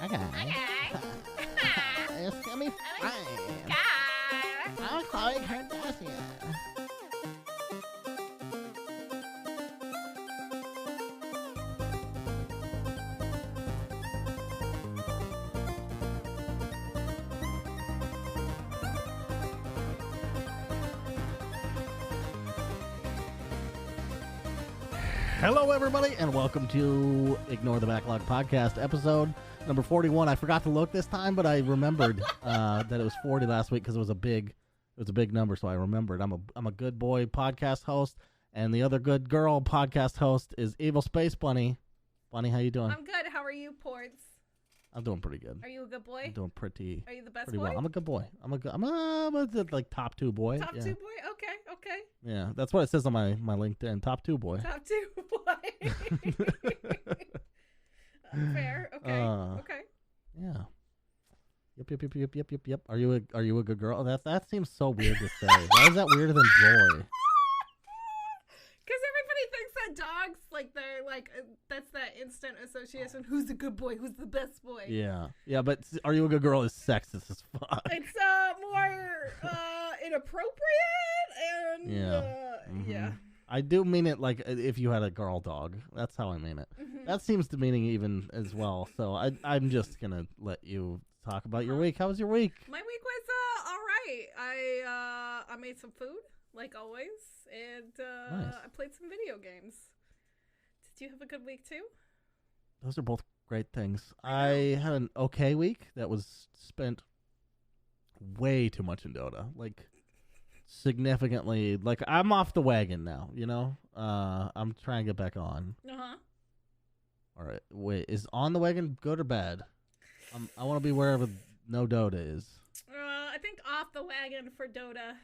Okay. It's gonna be fine. I'm Chloe Kardashian. Hello, everybody, and welcome to Ignore the Backlog podcast, episode number 41. I forgot to look this time, but I remembered that it was 40 last week because it was a big number, so I remembered. I'm a good boy podcast host, and the other good girl podcast host is Evil Space Bunny. Bunny, how you doing? I'm good. How are you, Portz? I'm doing pretty good. Are you a good boy? I'm doing pretty. Are you the best pretty boy? well. I'm a good boy. I'm a like top 2 boy. Top yeah. 2 boy? Okay. Yeah, that's what it says on my LinkedIn. Top 2 boy. Top 2 boy. Fair. Okay. Okay. Yeah. Yep. Are you a good girl? That seems so weird to say. Why is that weirder than boy? Because everybody thinks that dogs, like, they're like, that's that instant association. Who's the good boy? Who's the best boy? Yeah, but are you a good girl is sexist as fuck. It's more inappropriate and yeah. I do mean it like if you had a girl dog. That's how I mean it. Mm-hmm. That seems demeaning even as well. So I'm just gonna let you talk about your week. How was your week? My week was all right. I made some food like always, and Nice. I played some video games. Did you have a good week too? Those are both great things. I had an okay week that was spent way too much in Dota. Like, significantly. Like, I'm off the wagon now, you know? I'm trying to get back on. Uh-huh. All right. Wait, is on the wagon good or bad? I want to be wherever no Dota is. I think off the wagon for Dota.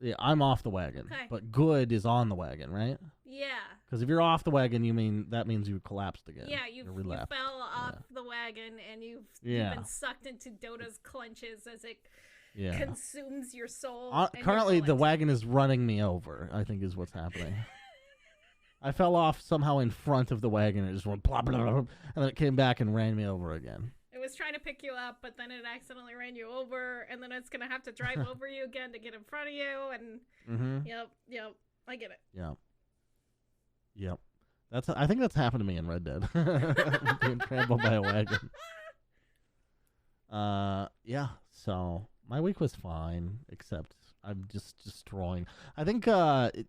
Yeah, I'm off the wagon. Okay. But good is on the wagon, right? Yeah. Because if you're off the wagon, that means you collapsed again. Yeah, you fell off the wagon and you've been sucked into Dota's clutches as it consumes your soul. Currently, the wagon is running me over, I think is what's happening. I fell off somehow in front of the wagon and it just went blah, blah, blah, and then it came back and ran me over again. It was trying to pick you up, but then it accidentally ran you over, and then it's going to have to drive over you again to get in front of you, and yep, I get it. Yep. I think that's happened to me in Red Dead. Being trampled by a wagon. So my week was fine, except I'm just destroying. I think the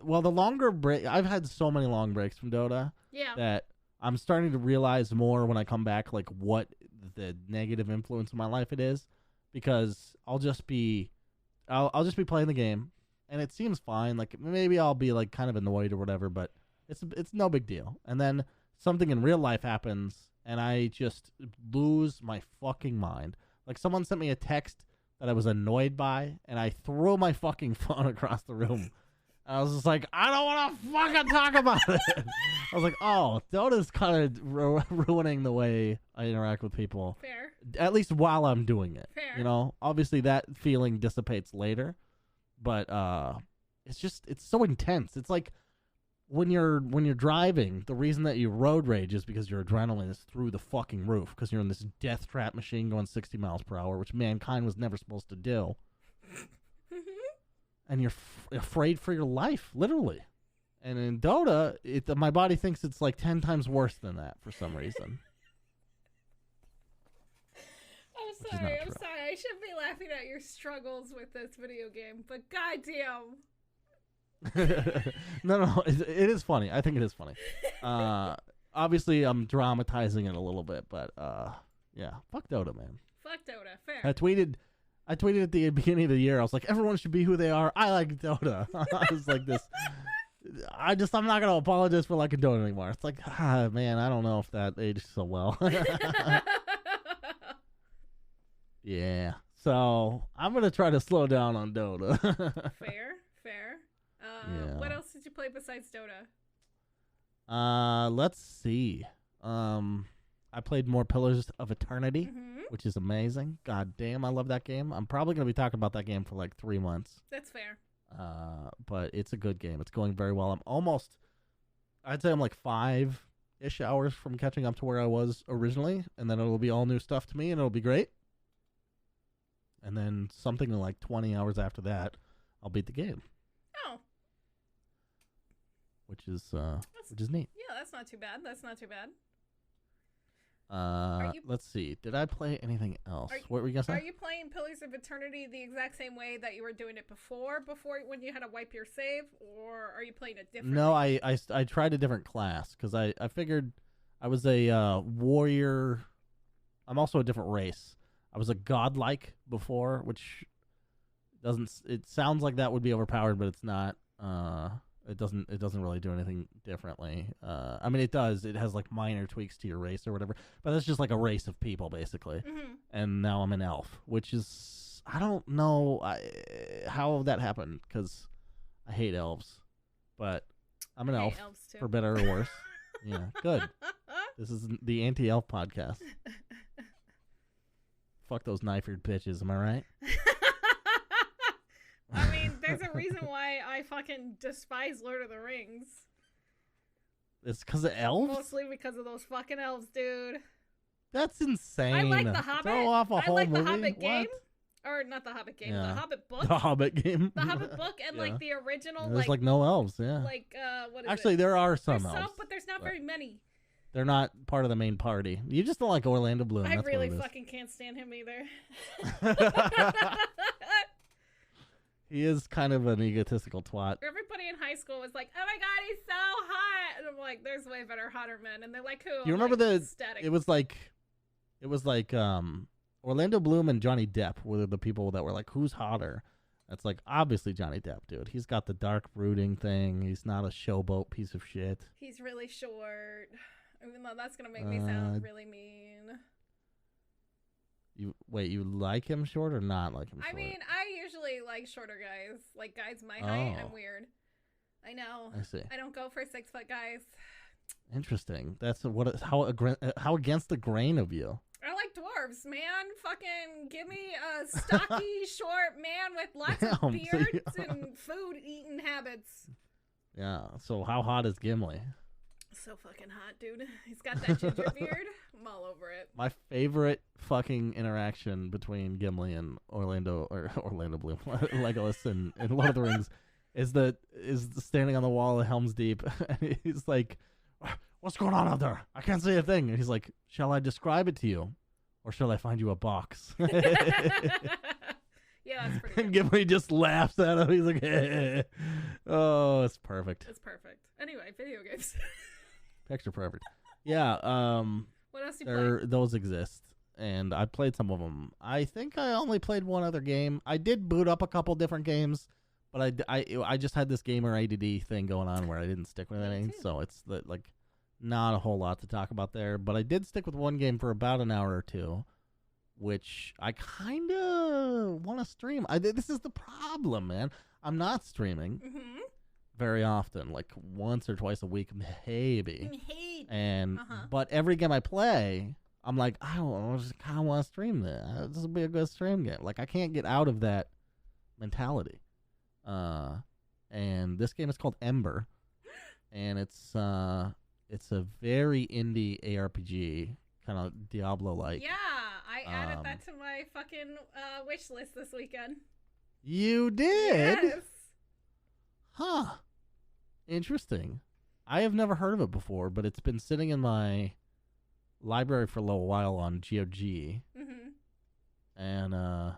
longer break, I've had so many long breaks from Dota that I'm starting to realize more when I come back, like, what the negative influence in my life it is, because I'll just be playing the game, and it seems fine. Like, maybe I'll be like kind of annoyed or whatever, but it's no big deal. And then something in real life happens, and I just lose my fucking mind. Like, someone sent me a text that I was annoyed by, and I threw my fucking phone across the room. I was just like, I don't want to fucking talk about it. I was like, oh, Dota's kind of ruining the way I interact with people. Fair. At least while I'm doing it. Fair. You know? Obviously, that feeling dissipates later. But it's so intense. It's like when you're driving, the reason that you road rage is because your adrenaline is through the fucking roof because you're in this death trap machine going 60 miles per hour, which mankind was never supposed to do. And you're afraid for your life, literally. And in Dota, my body thinks it's like 10 times worse than that for some reason. I'm sorry. I shouldn't be laughing at your struggles with this video game, but goddamn. No, it is funny. I think it is funny. Obviously, I'm dramatizing it a little bit, but yeah, fuck Dota, man. Fuck Dota, fair. I tweeted at the beginning of the year, I was like, everyone should be who they are. I like Dota. I was like this. I'm not going to apologize for liking Dota anymore. It's like, man, I don't know if that aged so well. Yeah. So I'm going to try to slow down on Dota. Fair. What else did you play besides Dota? Let's see. I played more Pillars of Eternity, which is amazing. God damn, I love that game. I'm probably going to be talking about that game for like 3 months. That's fair. But it's a good game. It's going very well. I'd say I'm like 5 20-ish hours from catching up to where I was originally, and then it'll be all new stuff to me, and it'll be great. And then something like 20 hours after that, I'll beat the game. Oh. Which is neat. Yeah, that's not too bad. Let's see. Did I play anything else? What were you gonna say? Are you playing Pillars of Eternity the exact same way that you were doing it before when you had to wipe your save, or are you playing it differently? No, I tried a different class because I figured I was a warrior. I'm also a different race. I was a godlike before, which it sounds like that would be overpowered, but it's not. It doesn't really do anything differently. I mean, it does. It has like minor tweaks to your race or whatever, but that's just like a race of people basically. Mm-hmm. And now I'm an elf, which is, I don't know how that happened because I hate elves, but I'm an elf for better or worse. Yeah, good. This is the anti-elf podcast. Fuck those knife-eared bitches, am I right? I mean, there's a reason why I fucking despise Lord of the Rings. It's because of elves? Mostly because of those fucking elves, dude. That's insane. I like The Hobbit. Throw off a whole movie? The Hobbit game. Or not The Hobbit game, The Hobbit book. The Hobbit game. The Hobbit book and like the original. There's like no elves, yeah. Like, what is Actually, there are some elves. But there's not very many. They're not part of the main party. You just don't like Orlando Bloom. I really fucking can't stand him either. He is kind of an egotistical twat. Everybody in high school was like, "Oh my god, he's so hot," and I'm like, "There's way better, hotter men." And they're like, "Who?" You remember it was like Orlando Bloom and Johnny Depp were the people that were like, "Who's hotter?" That's like obviously Johnny Depp, dude. He's got the dark brooding thing. He's not a showboat piece of shit. He's really short. Even though that's gonna make me sound really mean. You like him short or not like him short? I mean, I usually like shorter guys. Like guys my height. I'm weird. I know. I see. I don't go for 6 foot guys. Interesting. That's how against the grain of you. I like dwarves, man. Fucking give me a stocky, short man with lots of beards and food-eating habits. Yeah, so how hot is Gimli? So fucking hot, dude. He's got that ginger beard. I'm all over it. My favorite fucking interaction between Gimli and Orlando Bloom, Legolas and Lord of the Rings is standing on the wall of Helm's Deep. And he's like, "What's going on out there? I can't see a thing." And he's like, "Shall I describe it to you, or shall I find you a box?" Yeah, that's pretty good. And Gimli just laughs at him. He's like, "Hey." Oh, it's perfect. It's perfect. Anyway, video games. Picture perfect. Yeah. What else you play? Those exist, and I played some of them. I think I only played one other game. I did boot up a couple different games, but I just had this gamer ADD thing going on where I didn't stick with anything. So it's like not a whole lot to talk about there. But I did stick with one game for about an hour or two, which I kind of want to stream. This is the problem, man. I'm not streaming. Mm-hmm. Very often, like once or twice a week, maybe. And but every game I play, I'm like, I just kind of want to stream this. This will be a good stream game. Like I can't get out of that mentality. And this game is called Ember, and it's a very indie ARPG, kind of Diablo-like. Yeah, I added that to my fucking wish list this weekend. You did? Yes. Huh. Interesting. I have never heard of it before, but it's been sitting in my library for a little while on GOG. Mm-hmm. And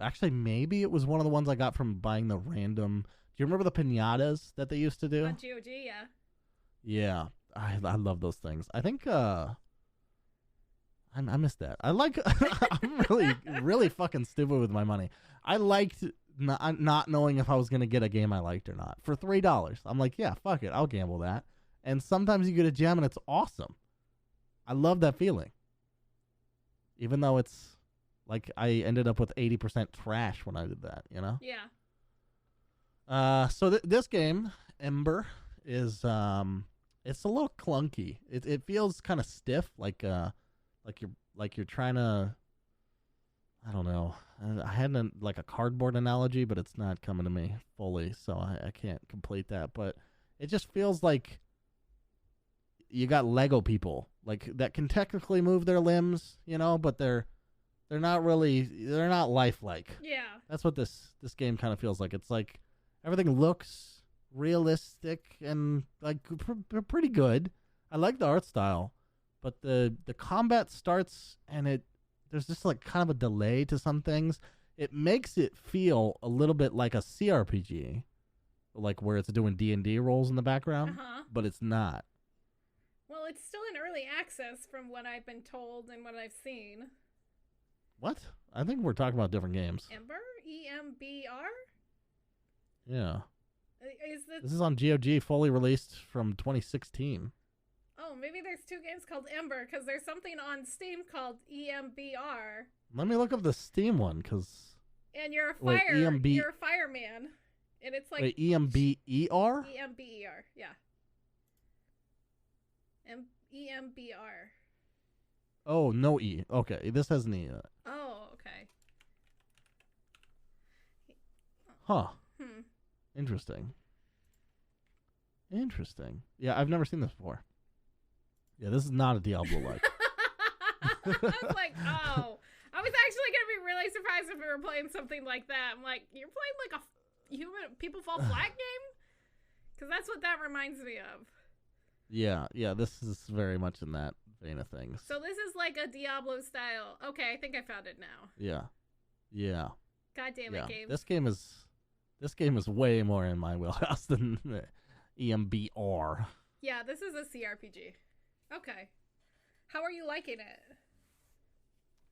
actually, maybe it was one of the ones I got from buying the random. Do you remember the piñatas that they used to do? On GOG, yeah. Yeah, I love those things. I think I missed that. I'm really fucking stupid with my money. I liked not knowing if I was going to get a game I liked or not. For $3, I'm like, yeah, fuck it. I'll gamble that. And sometimes you get a gem and it's awesome. I love that feeling. Even though it's like I ended up with 80% trash when I did that, you know? Yeah. So this game, Ember, is it's a little clunky. It feels kind of stiff, like you're trying to, I don't know. I had like a cardboard analogy, but it's not coming to me fully, so I can't complete that. But it just feels like you got Lego people like that can technically move their limbs, but they're not lifelike. Yeah. That's what this game kind of feels like. It's like everything looks realistic and like pretty good. I like the art style, but the combat starts and there's just like kind of a delay to some things. It makes it feel a little bit like a CRPG, like where it's doing D&D rolls in the background, but it's not. Well, it's still in early access from what I've been told and what I've seen. What? I think we're talking about different games. Ember? EMBR? Yeah. This is on GOG, fully released from 2016. Oh, maybe there's two games called Ember, because there's something on Steam called EMBR. Let me look up the Steam one, because... And you're you're a fireman. And it's like... Wait, EMBER? EMBER, yeah. EMBR. Oh, no E. Okay, this has an E in it. Oh, okay. Huh. Interesting. Yeah, I've never seen this before. Yeah, this is not a Diablo-like. I was like, oh. I was actually going to be really surprised if we were playing something like that. I'm like, you're playing like a human People Fall Flat game? Because that's what that reminds me of. Yeah, this is very much in that vein of things. So this is like a Diablo style. Okay, I think I found it now. Yeah. God damn it, game. This game is way more in my wheelhouse than EMBR. Yeah, this is a CRPG. Okay. How are you liking it?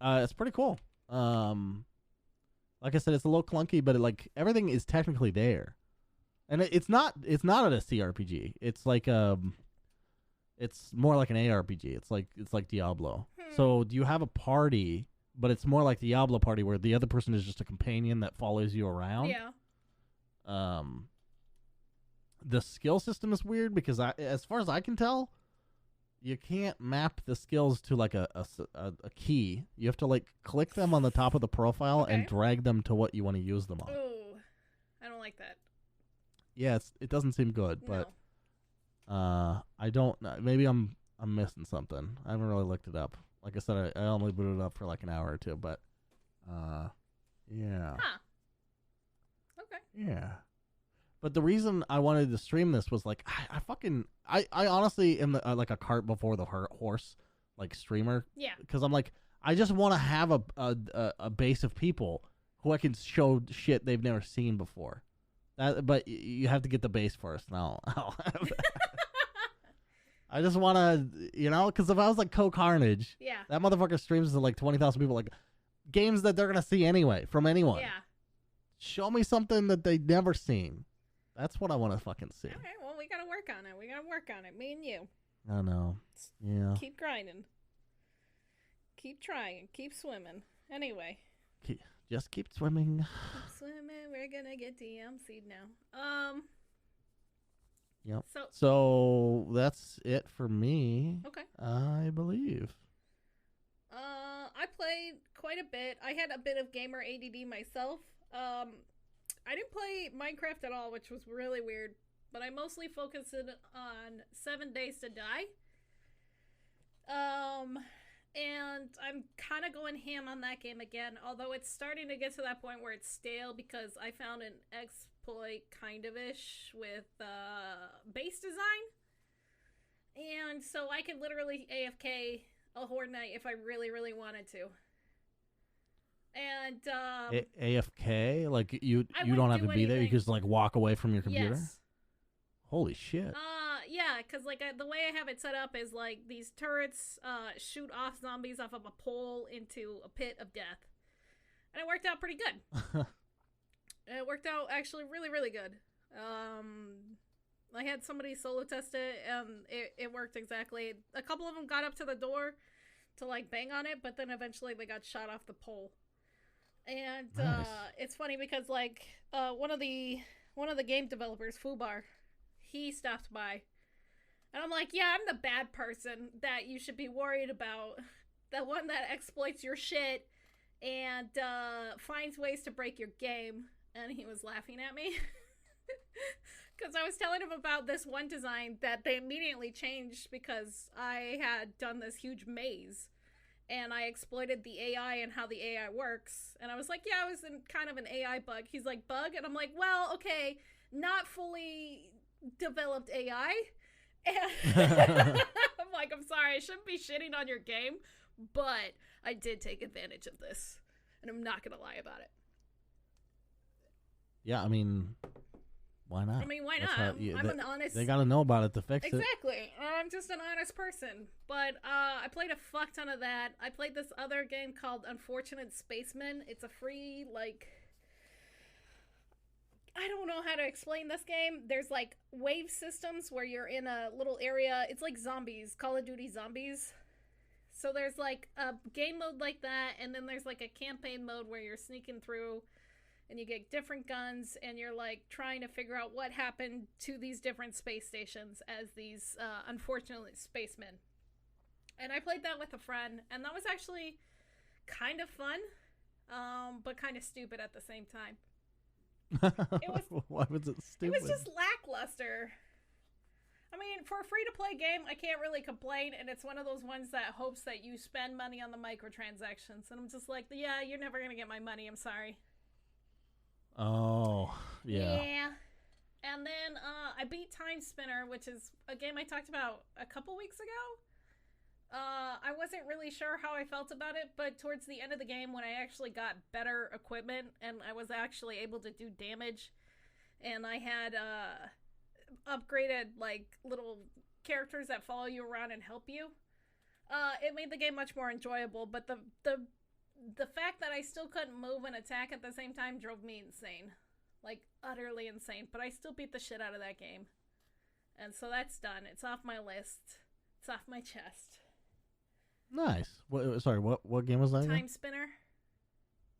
It's pretty cool. Like I said, it's a little clunky, but everything is technically there. And it's not at a CRPG. It's like it's more like an ARPG. It's like Diablo. So you have a party, but it's more like Diablo party where the other person is just a companion that follows you around. Yeah. The skill system is weird because as far as I can tell, you can't map the skills to like a key. You have to like click them on the top of the profile and drag them to what you want to use them on. Ooh, I don't like that. Yeah, it doesn't seem good, but I don't know. Maybe I'm missing something. I haven't really looked it up. Like I said, I only booted it up for like an hour or two, but yeah. Huh. Okay. Yeah. But the reason I wanted to stream this was like I honestly am like a cart before the horse like streamer. Yeah. Because I'm like I just want to have a base of people who I can show shit they've never seen before. But you have to get the base first. No, I just want to, because if I was like Carnage, that motherfucker streams to like 20,000 people, like games that they're gonna see anyway from anyone. Yeah. Show me something that they've never seen. That's what I want to fucking see. Okay, well, we gotta work on it. Me and you. I know. Yeah. Keep grinding. Keep trying. Keep swimming. Anyway. Just keep swimming. Keep swimming. We're gonna get DMC'd now. Yep. So that's it for me. Okay. I believe. I played quite a bit. I had a bit of gamer ADD myself. I didn't play Minecraft at all, which was really weird. But I mostly focused on 7 Days to Die. And I'm kind of going ham on that game again, although it's starting to get to that point where it's stale because I found an exploit kind of ish with base design. And so I could literally AFK a Horde Night if I really, really wanted to. And AFK? Like you don't have to be there, you can just like walk away from your computer? Yes. Holy shit. Yeah, because like the way I have it set up is like these turrets shoot off zombies off of a pole into a pit of death. And it worked out pretty good. It worked out actually really, really good. I had somebody solo test it, and it worked exactly. A couple of them got up to the door to like bang on it, but then eventually they got shot off the pole. And nice. It's funny because like one of the game developers, Fubar, he stopped by. And I'm like, yeah, I'm the bad person that you should be worried about. The one that exploits your shit and finds ways to break your game. And he was laughing at me. Because I was telling him about this one design that they immediately changed because I had done this huge maze. And I exploited the AI and how the AI works. And I was like, yeah, I was in kind of an AI bug. He's like, bug? And I'm like, well, okay, not fully developed AI. And I'm like, I'm sorry, I shouldn't be shitting on your game, but I did take advantage of this. And I'm not going to lie about it. Yeah, I mean, why not? I mean, why not? I'm an honest... They got to know about it to fix it. Exactly. I'm just an honest person. But I played a fuck ton of that. I played this other game called Unfortunate Spacemen. It's a free, like... I don't know how to explain this game. There's, like, wave systems where you're in a little area. It's like zombies. Call of Duty zombies. So there's, like, a game mode like that. And then there's, like, a campaign mode where you're sneaking through... and you get different guns, and you're, like, trying to figure out what happened to these different space stations as these, unfortunate spacemen. And I played that with a friend, and that was actually kind of fun, but kind of stupid at the same time. Why was it stupid? It was just lackluster. I mean, for a free-to-play game, I can't really complain, and it's one of those ones that hopes that you spend money on the microtransactions, and I'm just like, yeah, you're never gonna get my money, I'm sorry. Oh, yeah. Yeah. And then I beat TIMESPINNER, which is a game I talked about a couple weeks ago. I wasn't really sure how I felt about it, but towards the end of the game, when I actually got better equipment and I was actually able to do damage, and I had upgraded, like, little characters that follow you around and help you, it made the game much more enjoyable, but the fact that I still couldn't move and attack at the same time drove me insane. Like, utterly insane. But I still beat the shit out of that game. And so that's done. It's off my list. It's off my chest. Nice. Sorry, what game was that again? TIMESPINNER.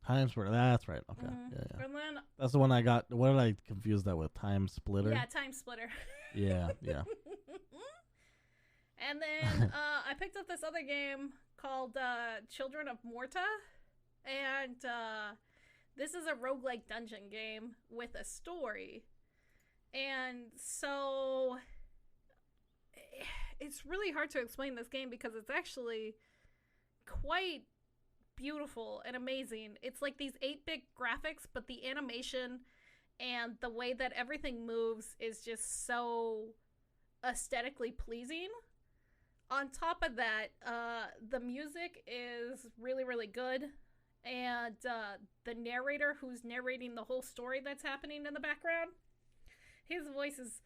TIMESPLITTER. That's right. Okay. Mm-hmm. Yeah. And then, that's the one I got. What did I confuse that with? TIMESPLITTER? Yeah, TIMESPLITTER. Yeah. And then I picked up this other game called Children of Morta. And this is a roguelike dungeon game with a story. And so it's really hard to explain this game because it's actually quite beautiful and amazing. It's like these 8-bit graphics, but the animation and the way that everything moves is just so aesthetically pleasing. On top of that, the music is really, really good. And the narrator who's narrating the whole story that's happening in the background, his voice is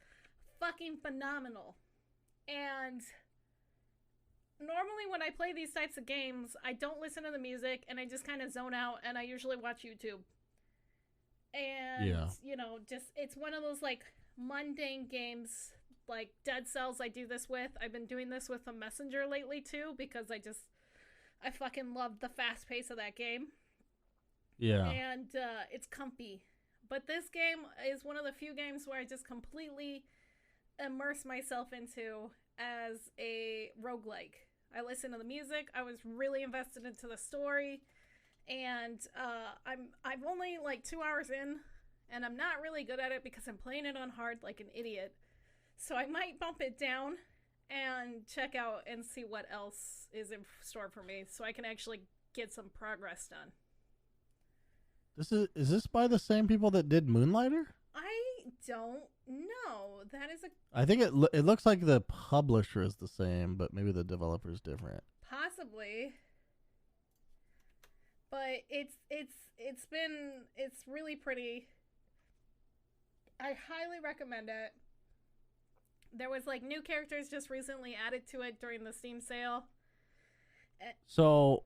fucking phenomenal. And normally when I play these types of games, I don't listen to the music and I just kind of zone out and I usually watch YouTube. And, you know, just, it's one of those, like, mundane games, like Dead Cells I do this with. I've been doing this with a Messenger lately, too, because I fucking love the fast pace of that game. Yeah. And it's comfy. But this game is one of the few games where I just completely immerse myself into as a roguelike. I listen to the music. I was really invested into the story. And I'm only like 2 hours in, and I'm not really good at it because I'm playing it on hard like an idiot. So I might bump it down and check out and see what else is in store for me so I can actually get some progress done. Is this by the same people that did Moonlighter? I don't know. That is I think it looks like the publisher is the same, but maybe the developer is different. Possibly. But it's really pretty. I highly recommend it. There was like new characters just recently added to it during the Steam sale. So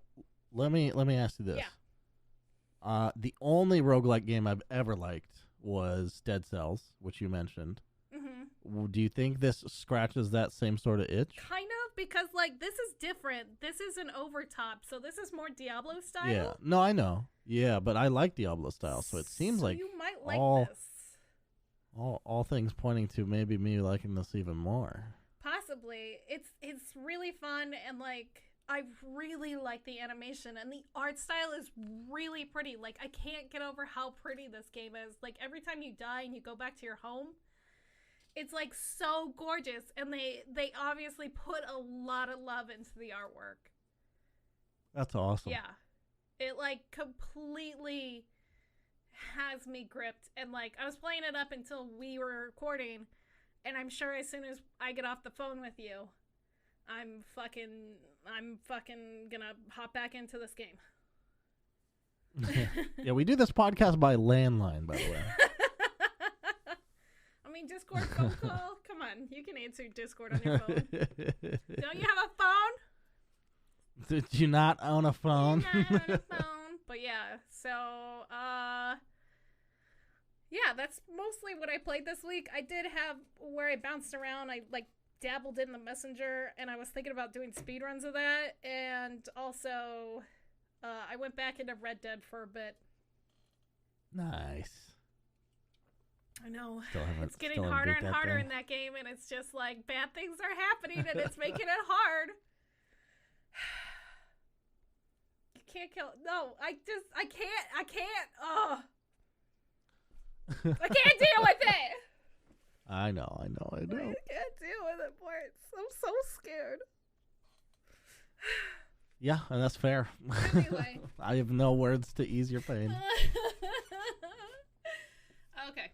let me ask you this. Yeah. The only roguelike game I've ever liked was Dead Cells, which you mentioned. Mm-hmm. Do you think this scratches that same sort of itch? Kind of, because like this is different. This is an overtop, so this is more Diablo style. Yeah. No, I know. Yeah, but I like Diablo style, so it seems like you might like this. All things pointing to maybe me liking this even more. Possibly. It's really fun, and like I really like the animation, and the art style is really pretty. Like I can't get over how pretty this game is. Like every time you die and you go back to your home, it's like so gorgeous, and they obviously put a lot of love into the artwork. That's awesome. Yeah. It like completely has me gripped, and like I was playing it up until we were recording, and I'm sure as soon as I get off the phone with you, I'm fucking gonna hop back into this game. Yeah, we do this podcast by landline, by the way. I mean, Discord phone call? Come on, you can answer Discord on your phone. Don't you have a phone? Did you not own a phone? Not own a phone. But yeah, so, yeah, that's mostly what I played this week. I did have where I bounced around. I, like, dabbled in the Messenger, and I was thinking about doing speedruns of that, and also... I went back into Red Dead for a bit. Nice. I know. It's getting harder and harder in that game, and it's just like bad things are happening, and it's making it hard. You can't kill. No, I can't. Oh. I can't deal with it. I know. I can't deal with it, portz. I'm so scared. Yeah, and that's fair. Anyway. I have no words to ease your pain. Okay.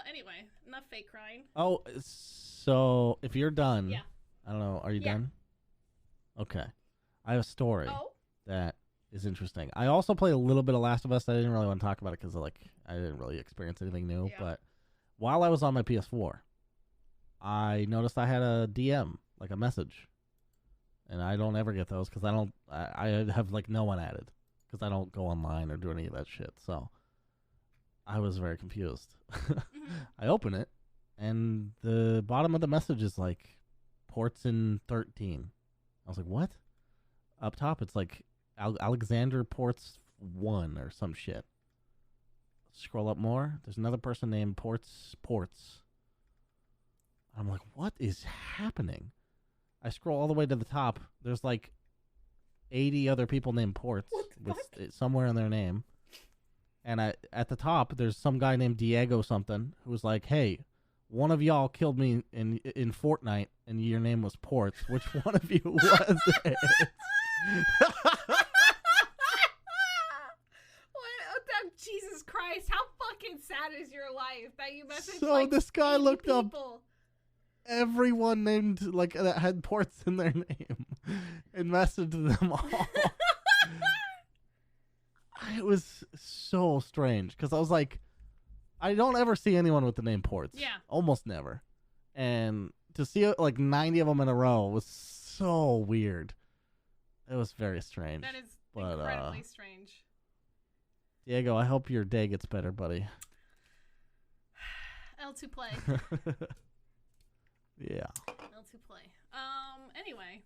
Anyway, enough fake crying. Oh, so if you're done. Yeah. I don't know. Are you done? Okay. I have a story that is interesting. I also played a little bit of Last of Us. I didn't really want to talk about it because I didn't really experience anything new. Yeah. But while I was on my PS4, I noticed I had a DM, like a message. And I don't ever get those because I have like no one added because I don't go online or do any of that shit. So I was very confused. I open it and the bottom of the message is like portz in 13. I was like, what? Up top, it's like Alexander portz 1 or some shit. Scroll up more. There's another person named portz. I'm like, what is happening? I scroll all the way to the top. There's like 80 other people named portz with somewhere in their name. And at the top, there's some guy named Diego something who was like, hey, one of y'all killed me in Fortnite and your name was portz. Which one of you was it? Jesus Christ, how fucking sad is your life that you messaged So this guy looked up everyone named like that had portz in their name and messaged them all. It was so strange because I was like, I don't ever see anyone with the name portz. Yeah. Almost never. And to see like 90 of them in a row was so weird. It was very strange. That is incredibly strange. Diego, I hope your day gets better, buddy. L2 play. Yeah. L2 play. Anyway.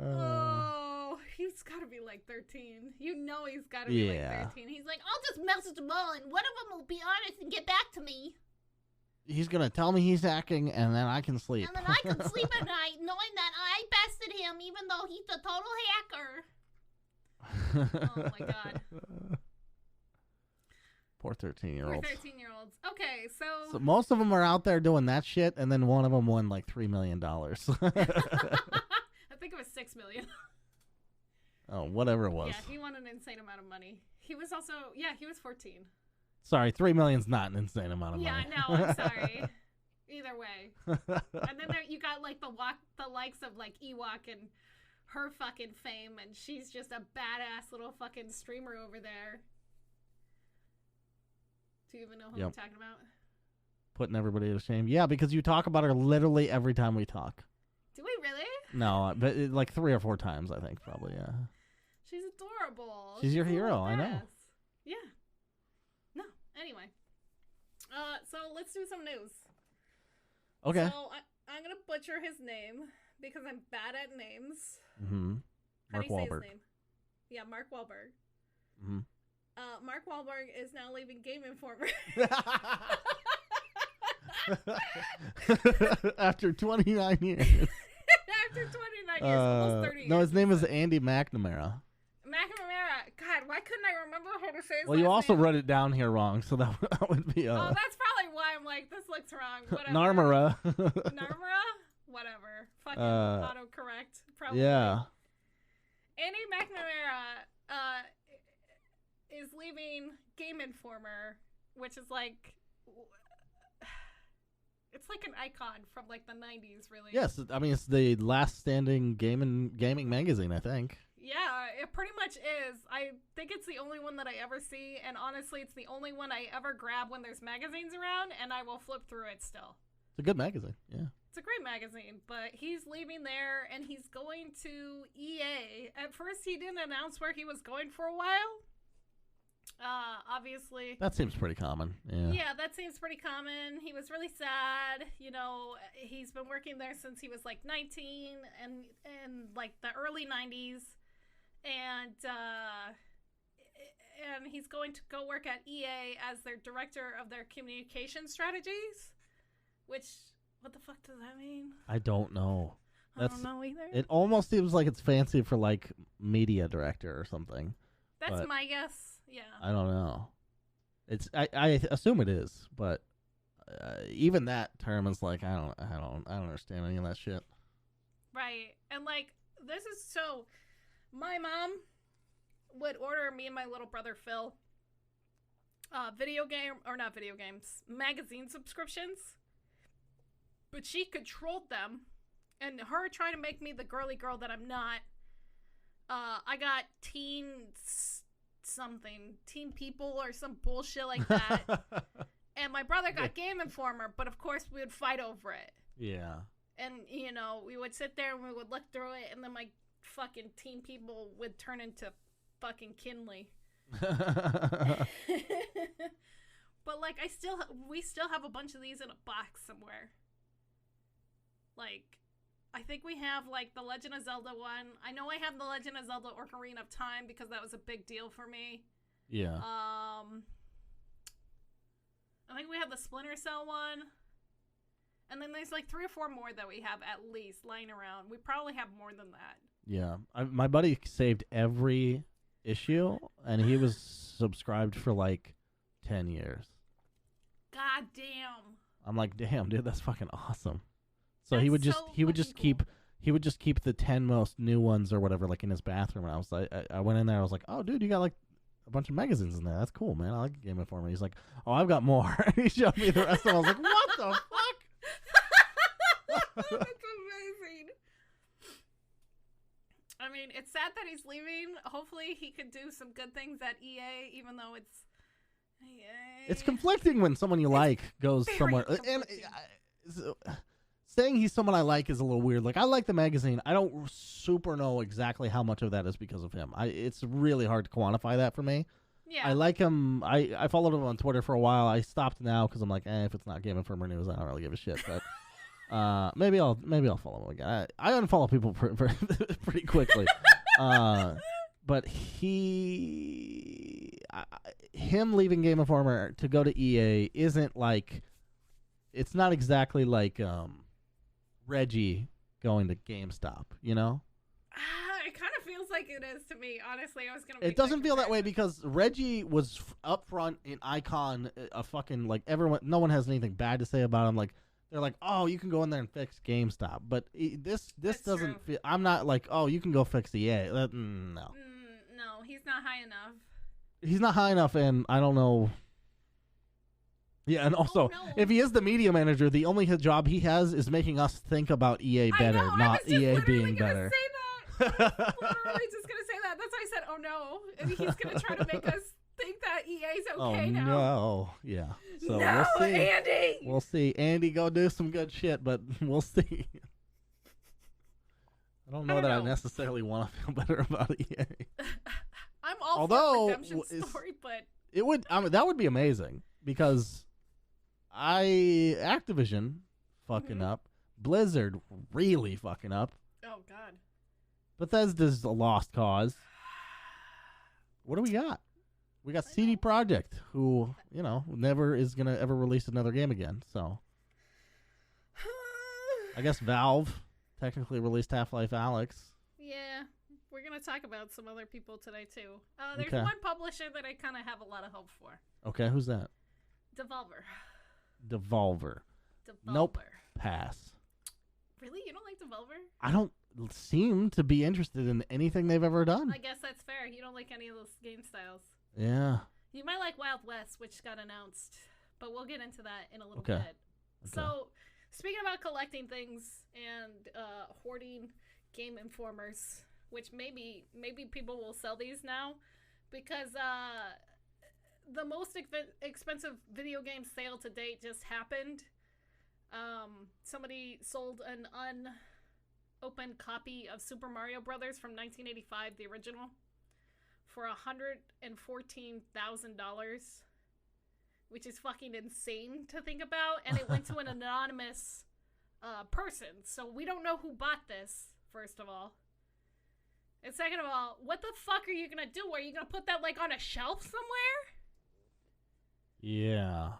Oh, he's got to be like 13. You know he's got to be like 13. He's like, I'll just message them all, and one of them will be honest and get back to me. He's going to tell me he's hacking, and then I can sleep. And then I can sleep at night knowing that I bested him, even though he's a total hacker. Oh, my God. Poor 13-year-olds. Poor 13-year-olds. Okay, so most of them are out there doing that shit, and then one of them won like $3 million. I think it was $6 million. Oh, whatever it was. Yeah, he won an insane amount of money. He was also, he was 14. Sorry, $3 million's not an insane amount of money. Yeah, no, I'm sorry. Either way. And then you got like the likes of like Ewok and her fucking fame, and she's just a badass little fucking streamer over there. Do you even know who I'm talking about? Putting everybody to shame. Yeah, because you talk about her literally every time we talk. Do we really? No, but like 3 or 4 times, I think, probably, yeah. She's adorable. She's your hero, I know. Yeah. No, anyway. So let's do some news. Okay. So I'm going to butcher his name because I'm bad at names. Mm-hmm. Mark Wahlberg. Say his name? Yeah, Mark Wahlberg. Mm-hmm. Mark Wahlberg is now leaving Game Informer. After 29 years. After 29 years, almost 30 years. No, his name is Andy McNamara. McNamara. God, why couldn't I remember how to say his Well, you also name. wrote it down here wrong, so that would be. Oh, that's probably why I'm like, this looks wrong. Whatever. Narmara. Narmara? Whatever. Fucking autocorrect. Probably. Yeah. Andy McNamara is leaving Game Informer, which is like, it's like an icon from like the 90s, really. Yes, I mean it's the last standing gaming magazine, I think. Yeah, it pretty much is. I think it's the only one that I ever see, and honestly, it's the only one I ever grab when there's magazines around, and I will flip through it still. It's a good magazine, yeah. It's a great magazine, but he's leaving there, and he's going to EA. At first, he didn't announce where he was going for a while. Obviously. That seems pretty common, yeah. Yeah, that seems pretty common. He was really sad. You know, he's been working there since he was like 19 and like the early 90s. And he's going to go work at EA as their director of their communication strategies. Which, what the fuck does that mean? I don't know. I don't know either. It almost seems like it's fancy for like media director or something. That's my guess. Yeah. I don't know. I assume it is, but even that term is like I don't understand any of that shit. Right. And like this is so my mom would order me and my little brother Phil magazine subscriptions. But she controlled them, and her trying to make me the girly girl that I'm not. I got teen people or some bullshit like that. And my brother got Game Informer, but of course we would fight over it. Yeah. And, you know, we would sit there and we would look through it, and then my fucking teen people would turn into fucking Kinley. But, like, we still have a bunch of these in a box somewhere. Like, I think we have, like, the Legend of Zelda one. I know I have the Legend of Zelda Ocarina of Time because that was a big deal for me. Yeah. I think we have the Splinter Cell one. And then there's, like, 3 or 4 more that we have at least lying around. We probably have more than that. Yeah. My buddy saved every issue, and he was subscribed for, like, 10 years. God damn. I'm like, damn, dude, that's fucking awesome. So he would just keep the 10 most new ones or whatever, like in his bathroom. And I was like, I went in there. I was like, oh, dude, you got like a bunch of magazines in there. That's cool, man. I like Game Informer. He's like, oh, I've got more. And he showed me the rest of them. I was like, what the fuck? That's amazing. I mean, it's sad that he's leaving. Hopefully, he could do some good things at EA, even though it's EA. It's conflicting when someone you like goes somewhere. And saying he's someone I like is a little weird. Like, I like the magazine. I don't super know exactly how much of that is because of him. It's really hard to quantify that for me. Yeah. I like him. I followed him on Twitter for a while. I stopped now because I'm like, if it's not Game Informer news, I don't really give a shit. But maybe I'll follow him again. I unfollow people pretty quickly. But him leaving Game Informer to go to EA isn't like, it's not exactly like Reggie going to GameStop, you know? It kind of feels like it is to me, honestly. I was gonna. It doesn't feel that way because Reggie was up front, an icon, a fucking, like, everyone, no one has anything bad to say about him. Like, they're like, oh, you can go in there and fix GameStop. But this doesn't feel, I'm not like, oh, you can go fix EA. No. No, he's not high enough. He's not high enough, and I don't know. Yeah, and also, if he is the media manager, the only job he has is making us think about EA better, not EA being better. I was literally just going to say that. That's why I said, oh no. And he's going to try to make us think that EA's okay now. No. Yeah. So no, we'll see. Andy! We'll see. Andy, go do some good shit, but we'll see. I don't know that I necessarily want to feel better about EA. I'm all for redemption story, but... It would, that would be amazing, because Activision fucking up, Blizzard really fucking up. Oh, God. Bethesda's a lost cause. What do we got? We got CD Projekt, who, never is going to ever release another game again, so. I guess Valve technically released Half-Life Alyx. Yeah, we're going going to talk about some other people today, too. There's one publisher that I kind of have a lot of hope for. Okay, who's that? Devolver. Nope. Pass. Really? You don't like Devolver? I don't seem to be interested in anything they've ever done. I guess that's fair. You don't like any of those game styles. Yeah. You might like Wild West, which got announced, but we'll get into that in a little bit. Okay. So, speaking about collecting things and hoarding Game Informers, which maybe people will sell these now, because the most expensive video game sale to date just happened. Somebody sold an unopened copy of Super Mario Brothers from 1985, the original, for $114,000, which is fucking insane to think about. And it went to an anonymous person, so we don't know who bought this, first of all. And second of all, what the fuck are you gonna do? Are you gonna put that, like, on a shelf somewhere? Yeah.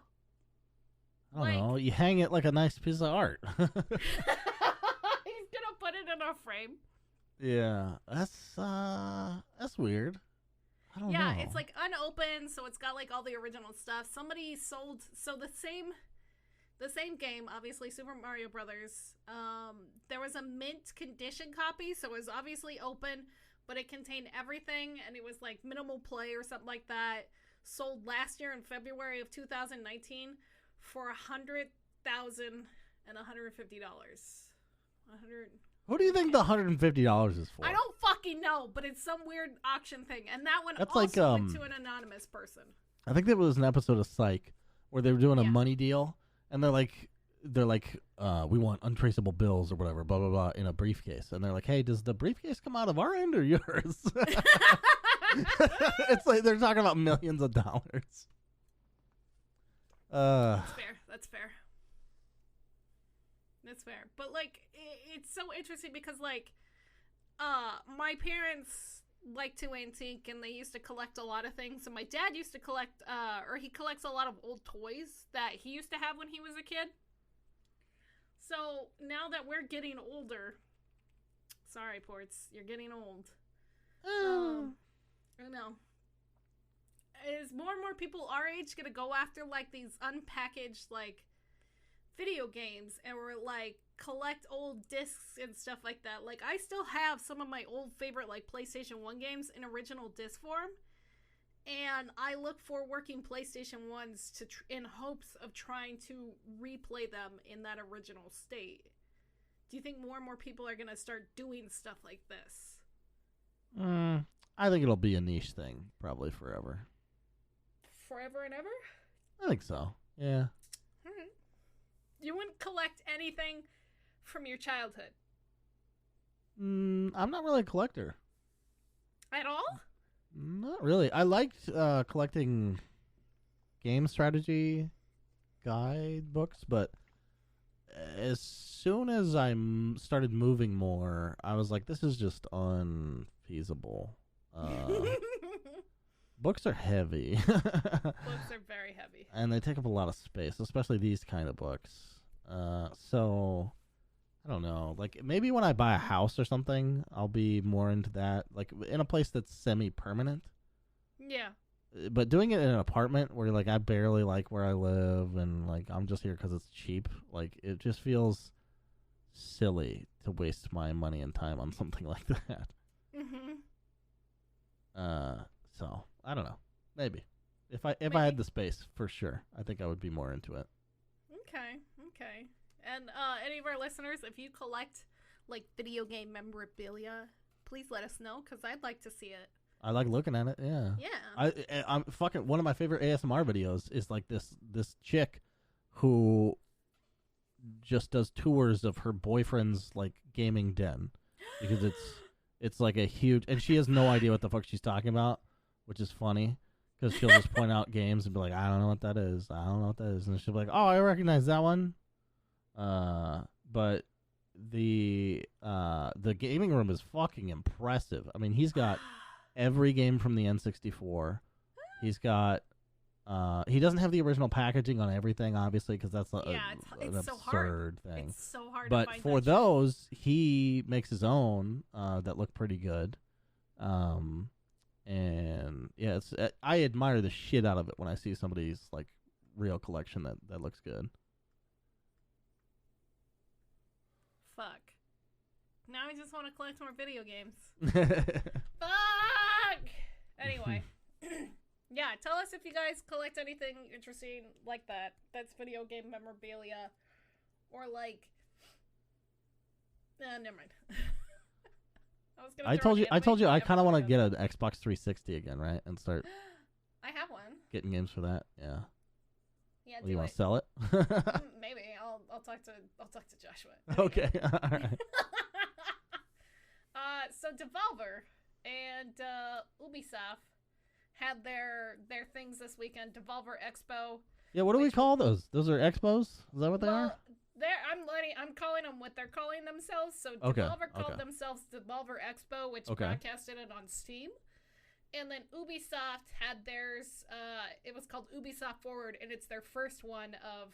I don't know. You hang it like a nice piece of art. He's gonna put it in a frame. Yeah. That's weird. I don't know. Yeah, it's like unopened, so it's got like all the original stuff. Somebody sold the same game, obviously Super Mario Brothers. There was a mint condition copy, so it was obviously open, but it contained everything, and it was like minimal play or something like that. Sold last year in February of 2019 for $100,150. Who do you think the $150 is for? I don't fucking know, but it's some weird auction thing, and that one That's also went to an anonymous person. I think there was an episode of Psych where they were doing a money deal, and they're like, we want untraceable bills or whatever, blah blah blah, in a briefcase, and they're like, hey, does the briefcase come out of our end or yours? It's like they're talking about millions of dollars. That's fair. But like, it's so interesting because like, my parents like to antique and they used to collect a lot of things. And my dad used to collect, or he collects a lot of old toys that he used to have when he was a kid. So now that we're getting older, sorry, Portz, you're getting old. I know. Is more and more people our age gonna go after like these unpackaged like video games and we're like collect old discs and stuff like that? Like I still have some of my old favorite like PlayStation 1 games in original disc form, and I look for working PlayStation 1s in hopes of trying to replay them in that original state. Do you think more and more people are gonna start doing stuff like this? I think it'll be a niche thing probably forever. Forever and ever? I think so. Yeah. All right. You wouldn't collect anything from your childhood? I'm not really a collector. At all? Not really. I liked collecting game strategy guidebooks, but as soon as I started moving more, I was like, this is just unfeasible. Books are heavy. Books are very heavy. And they take up a lot of space, especially these kind of books. So, I don't know. Like, maybe when I buy a house or something, I'll be more into that. Like, in a place that's semi-permanent. Yeah. But doing it in an apartment where, like, I barely like where I live and, like, I'm just here because it's cheap, like, it just feels silly to waste my money and time on something like that. Mm-hmm. So I don't know. Maybe if I had the space, for sure, I think I would be more into it. Okay. And any of our listeners, if you collect like video game memorabilia, please let us know because I'd like to see it. I like looking at it. Yeah. Yeah. I'm fucking one of my favorite ASMR videos is like this chick who just does tours of her boyfriend's like gaming den because it's like a huge, and she has no idea what the fuck she's talking about, which is funny because she'll just point out games and be like, I don't know what that is. And she'll be like, oh, I recognize that one. But the gaming room is fucking impressive. I mean, he's got every game from the N64. He's got, he doesn't have the original packaging on everything, obviously, because that's an so absurd thing. It's so hard but to find for those, he makes his own that look pretty good. And yeah, I admire the shit out of it when I see somebody's like real collection that looks good. Fuck. Now I just want to collect more video games. Fuck! Anyway. Yeah, tell us if you guys collect anything interesting like that. That's video game memorabilia. Or like... never mind. I told you I kind of want to get an Xbox 360 again, right? And start... I have one. Getting games for that, yeah. Yeah, you want to sell it? Maybe. I'll talk to Joshua. Okay. All right. So Devolver and Ubisoft had their things this weekend. Devolver Expo. Yeah, what do we call those? Those are expos? Is that what they are? I'm calling them what they're calling themselves. So okay. Devolver called themselves Devolver Expo, which broadcasted it on Steam. And then Ubisoft had theirs. It was called Ubisoft Forward, and it's their first one of...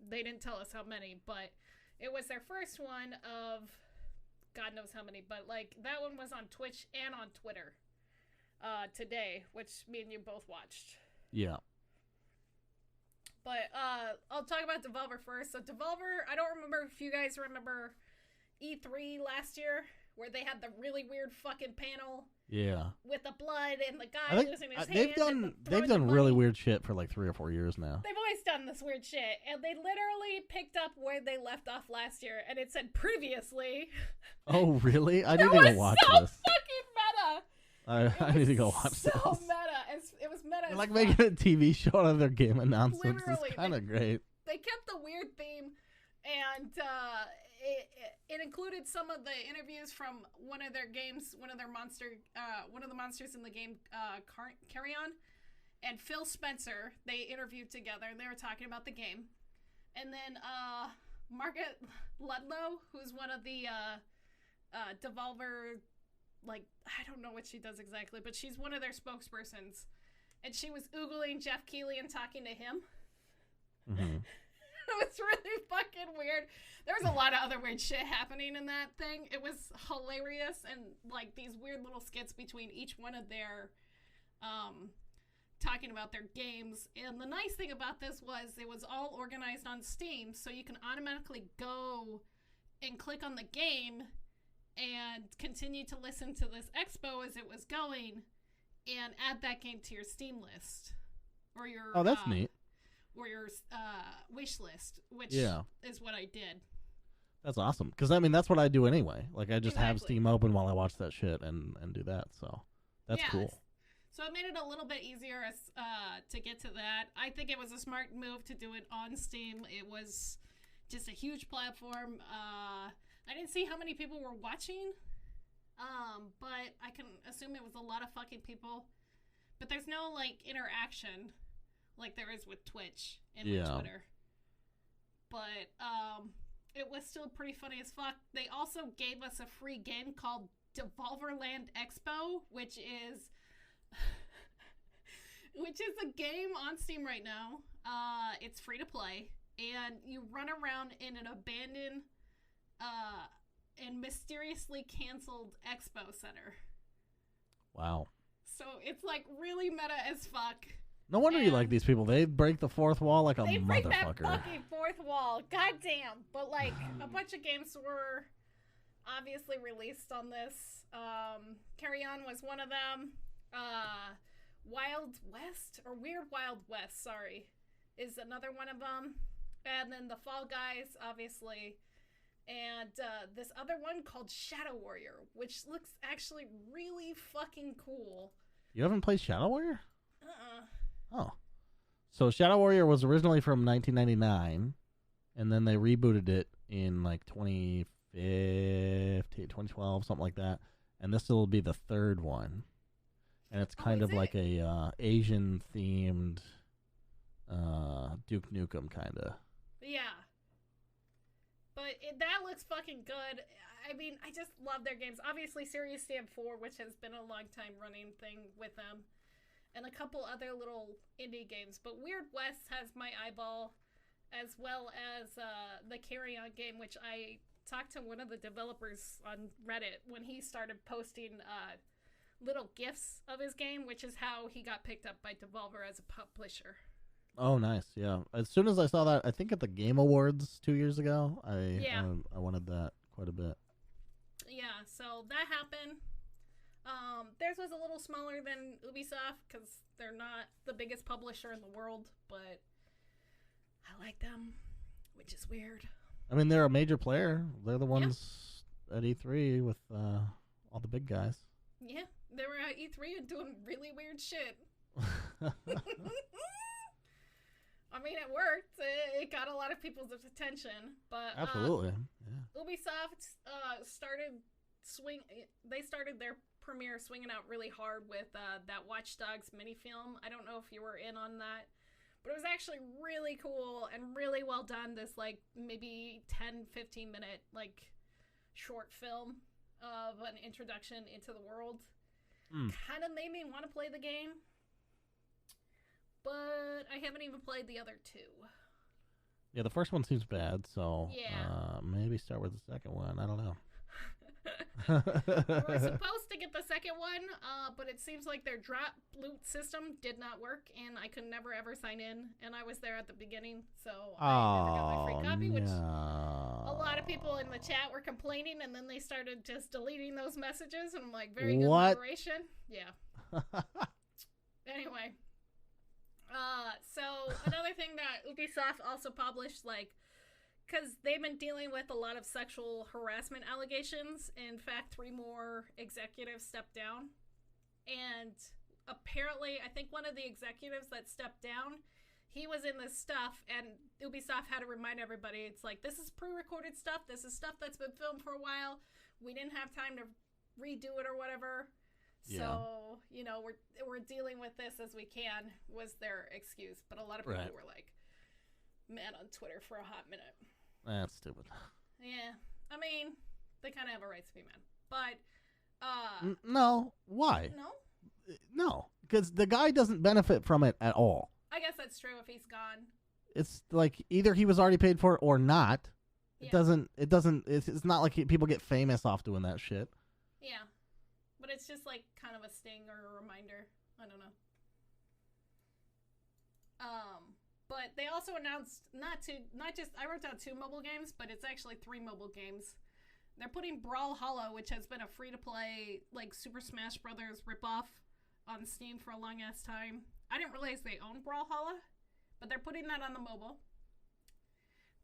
They didn't tell us how many, but it was their first one of... God knows how many, but like that one was on Twitch and on Twitter today, which me and you both watched. Yeah. But I'll talk about Devolver first. So Devolver, I don't remember if you guys remember E3 last year, where they had the really weird fucking panel. Yeah. With the blood and the guy losing his hand. They've done really weird shit for like 3 or 4 years now. They've always done this weird shit, and they literally picked up where they left off last year, and it said previously. Oh really? I need to go watch this. Fucking meta. I need to go watch this. So meta. It was meta. They're like making a TV show out of their game announcements. Literally, it's kind of great. They kept the weird theme, and it included some of the interviews from one of their games, one of the monsters in the game, Carry On, and Phil Spencer. They interviewed together, and they were talking about the game. And then Margaret Ludlow, who's one of the Devolver, like, I don't know what she does exactly, but she's one of their spokespersons. And she was oogling Jeff Keighley and talking to him. Mm-hmm. It was really fucking weird. There was a lot of other weird shit happening in that thing. It was hilarious, and like these weird little skits between each one of their talking about their games. And the nice thing about this was it was all organized on Steam, so you can automatically go and click on the game and continue to listen to this expo as it was going and add that game to your Steam list or your that's neat. Or your wish list, which is what I did. That's awesome. Because, I mean, that's what I do anyway. Like, I just have Steam open while I watch that shit and do that. So, that's cool. So, it made it a little bit easier to get to that. I think it was a smart move to do it on Steam. It was just a huge platform. I didn't see how many people were watching, but I can assume it was a lot of fucking people. But there's no, like, interaction like there is with Twitch and with Twitter. But it was still pretty funny as fuck. They also gave us a free game called Devolverland Expo, which is a game on Steam right now. It's free to play, and you run around in an abandoned and mysteriously canceled expo center. Wow. So it's like really meta as fuck. No wonder you like these people. They break the fourth wall like a motherfucker. They break that fucking fourth wall. Goddamn. But, like, a bunch of games were obviously released on this. Carry On was one of them. Wild West, or Weird Wild West, sorry, is another one of them. And then the Fall Guys, obviously. And this other one called Shadow Warrior, which looks actually really fucking cool. You haven't played Shadow Warrior? Oh. So Shadow Warrior was originally from 1999, and then they rebooted it in like 2015, 2012, something like that. And this will be the third one. And it's kind of like a Asian-themed Duke Nukem kind of. Yeah. But that looks fucking good. I mean, I just love their games. Obviously, Serious Sam 4, which has been a long time running thing with them. And a couple other little indie games. But Weird West has my eyeball, as well as the Carry On game, which I talked to one of the developers on Reddit when he started posting little gifs of his game, which is how he got picked up by Devolver as a publisher. Oh, nice. Yeah. As soon as I saw that, I think at the Game Awards 2 years ago, I wanted that quite a bit. Yeah, so that happened. Theirs was a little smaller than Ubisoft because they're not the biggest publisher in the world, but I like them, which is weird. I mean, they're a major player. They're the ones at E3 with all the big guys. Yeah, they were at E3 and doing really weird shit. I mean, it worked. It got a lot of people's attention, but absolutely, Ubisoft They started their premiere swinging out really hard with that Watch Dogs mini film. I don't know if you were in on that, but it was actually really cool and really well done. This like maybe 10-15 minute like short film of an introduction into the world. Kind of made me want to play the game. But I haven't even played the other two. Yeah, the first one seems bad, so maybe start with the second one. I don't know. We were supposed to get the second one, but it seems like their drop loot system did not work, and I could never ever sign in, and I was there at the beginning, so I never got my free copy, which a lot of people in the chat were complaining, and then they started just deleting those messages, and I'm like, very good moderation. Yeah. Anyway. So another thing that Ubisoft also published, like, because they've been dealing with a lot of sexual harassment allegations. In fact, 3 more executives stepped down. And apparently, I think one of the executives that stepped down, he was in this stuff, and Ubisoft had to remind everybody, it's like, this is pre-recorded stuff. This is stuff that's been filmed for a while. We didn't have time to redo it or whatever. So, you know, we're dealing with this as we can, was their excuse. But a lot of people were like, mad on Twitter for a hot minute. That's stupid. Yeah. I mean, they kind of have a right to be mad. But, no. Why? No? No. Because the guy doesn't benefit from it at all. I guess that's true if he's gone. It's like either he was already paid for it or not. Yeah. It's not like people get famous off doing that shit. Yeah. But it's just like kind of a sting or a reminder. I don't know. But they also announced I wrote down 2 mobile games, but it's actually 3 mobile games. They're putting Brawlhalla, which has been a free-to-play like Super Smash Brothers ripoff, on Steam for a long ass time. I didn't realize they owned Brawlhalla, but they're putting that on the mobile.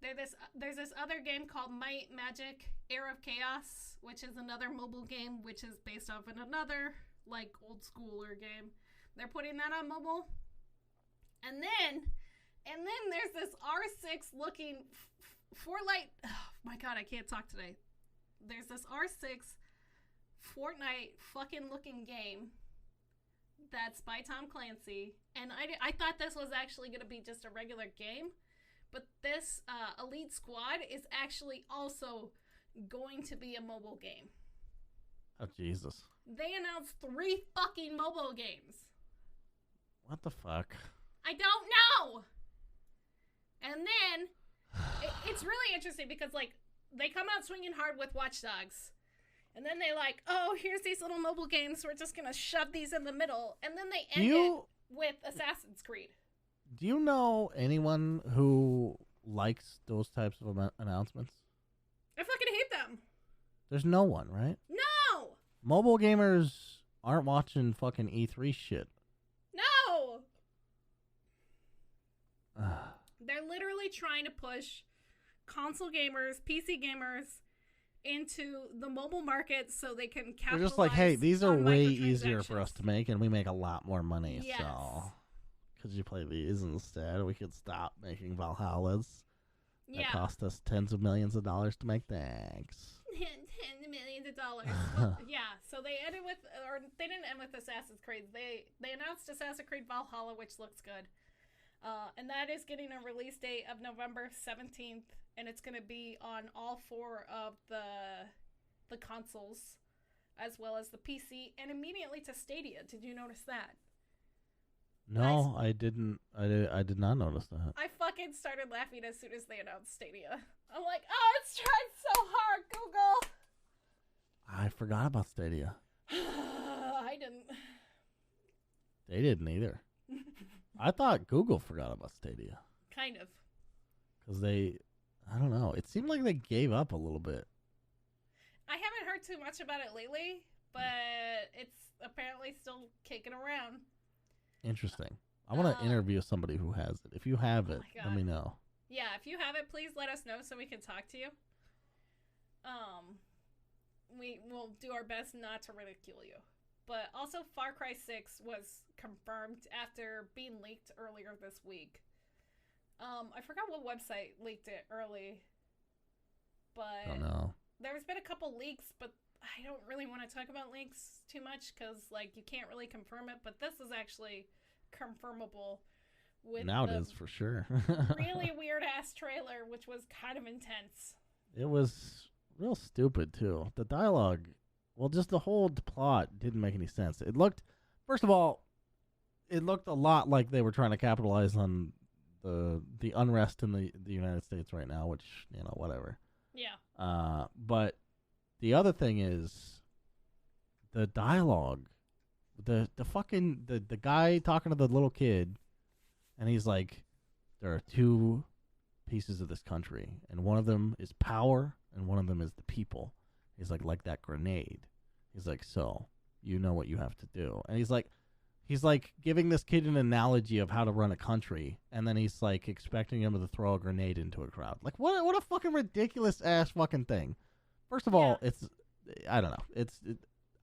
There's this other game called Might Magic Era of Chaos, which is another mobile game, which is based off of another, like, old schooler game. They're putting that on mobile. And then there's this R6 looking Fortnite. Oh my god, I can't talk today. There's this R6 Fortnite fucking looking game that's by Tom Clancy. And I thought this was actually going to be just a regular game. But this Elite Squad is actually also going to be a mobile game. Oh, Jesus. They announced 3 fucking mobile games. What the fuck? I don't know! And then, it's really interesting because, like, they come out swinging hard with Watch Dogs. And then they like, oh, here's these little mobile games. We're just going to shove these in the middle. And then they end it with Assassin's Creed. Do you know anyone who likes those types of announcements? I fucking hate them. There's no one, right? No! Mobile gamers aren't watching fucking E3 shit. No! They're literally trying to push console gamers, PC gamers into the mobile market so they can capitalize. They're just like, hey, these are way easier for us to make, and we make a lot more money. Yes. So, could you play these instead? We could stop making Valhallas. That cost us tens of millions of dollars to make. Thanks. Tens of millions of dollars. Well, yeah. So they ended with, or they didn't end with Assassin's Creed. They announced Assassin's Creed Valhalla, which looks good. And that is getting a release date of November 17th, and it's going to be on all 4 of the consoles, as well as the PC, and immediately to Stadia. Did you notice that? No, I didn't. I did not notice that. I fucking started laughing as soon as they announced Stadia. I'm like, oh, it's trying so hard, Google. I forgot about Stadia. I didn't. They didn't either. I thought Google forgot about Stadia. Kind of. Because I don't know. It seemed like they gave up a little bit. I haven't heard too much about it lately, but it's apparently still kicking around. Interesting. I want to interview somebody who has it. If you have it, let me know. Yeah, if you have it, please let us know so we can talk to you. We will do our best not to ridicule you. But also, Far Cry 6 was confirmed after being leaked earlier this week. I forgot what website leaked it early. But I don't know. There's been a couple leaks, but I don't really want to talk about leaks too much because, like, you can't really confirm it. But this is actually confirmable. Now it is for sure. Really weird-ass trailer, which was kind of intense. It was real stupid, too. The dialogue... Well, just the whole plot didn't make any sense. It looked, first of all, it looked a lot like they were trying to capitalize on the unrest in the United States right now, which, you know, whatever. Yeah. But the other thing is the dialogue. The guy talking to the little kid, and he's like, there are two pieces of this country, and one of them is power, and one of them is the people. He's like that grenade. He's like, so you know what you have to do. And he's like giving this kid an analogy of how to run a country, and then he's like expecting him to throw a grenade into a crowd. Like what a fucking ridiculous ass fucking thing. First of all, I don't know.